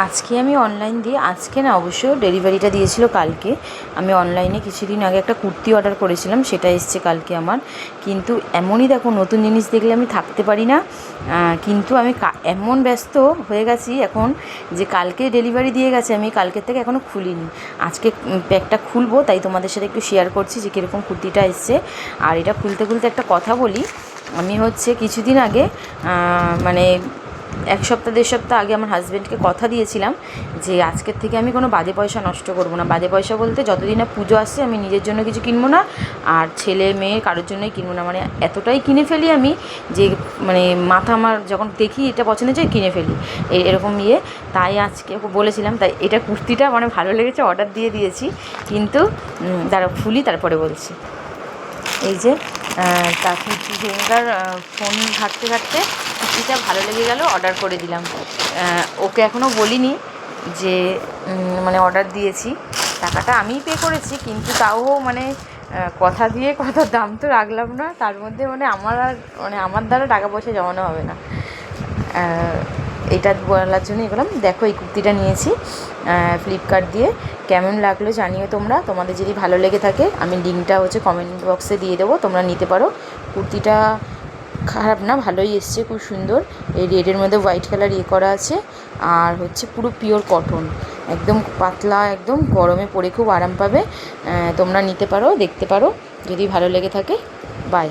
আজকে আমি অনলাইন দিয়ে আজকে না অবশ্য ডেলিভারিটা দিয়েছিল কালকে। আমি অনলাইনে কিছুদিন আগে একটা কুর্তি অর্ডার করেছিলাম, সেটা এসছে কালকে আমার। কিন্তু এমনই দেখো, নতুন জিনিস দেখলে আমি থাকতে পারি না। কিন্তু আমি এমন ব্যস্ত হয়ে গেছি এখন যে কালকে ডেলিভারি দিয়ে গেছে, আমি কালকের থেকে এখনও খুলিনি। আজকে প্যাকটা খুলবো, তাই তোমাদের সাথে একটু শেয়ার করছি যে কীরকম কুর্তিটা এসছে। আর এটা খুলতে খুলতে একটা কথা বলি, আমি কিছুদিন আগে মানে 1 সপ্তাহ 1.5 সপ্তাহ আগে আমার হাজব্যান্ডকে কথা দিয়েছিলাম যে আজকের থেকে আমি কোনো বাজে পয়সা নষ্ট করবো না। বাজে পয়সা বলতে যতদিন না পুজো আসছে আমি নিজের জন্য কিছু কিনবো না, আর ছেলে মেয়ে কারোর জন্যই কিনবো না। মানে এতটাই কিনে ফেলি আমি যে মানে মাথা আমার যখন দেখি এটা পছন্দ হচ্ছে কিনে ফেলি, এরকম তাই আজকে ওকে বলেছিলাম। তাই এটা কুর্তিটা মানে ভালো লেগেছে, অর্ডার দিয়ে দিয়েছি। কিন্তু তারা খুলি তারপরে বলছি। এই যে তা কুর্তি সেদিনকার ফোন ঘাঁটতে ঘাঁটতে কুর্তিটা ভালো লেগে গেল, অর্ডার করে দিলাম। ওকে এখনও বলিনি যে মানে অর্ডার দিয়েছি, টাকাটা আমিই পে করেছি। কিন্তু তাও মানে কথা দিয়ে কথার দাম তো রাখলাম না, তার মধ্যে আমার দ্বারা টাকা পয়সা জমানো হবে না, এটা বলার জন্য এগুলো। দেখো এই কুর্তিটা নিয়েছি ফ্লিপকার্ট দিয়ে। কেমন লাগলো জানিও তোমরা, তোমাদের যদি ভালো লেগে থাকে আমি লিঙ্কটা কমেন্ট বক্সে দিয়ে দেবো, তোমরা নিতে পারো। কুর্তিটা খারাপ না, ভালোই এসছে, খুব সুন্দর। এই রেডের মধ্যে হোয়াইট কালার করা আছে, আর পুরো পিওর কটন, একদম পাতলা, একদম গরমে পরে খুব আরাম পাবে। তোমরা নিতে পারো, দেখতে পারো, যদি ভালো লেগে থাকে। বাই।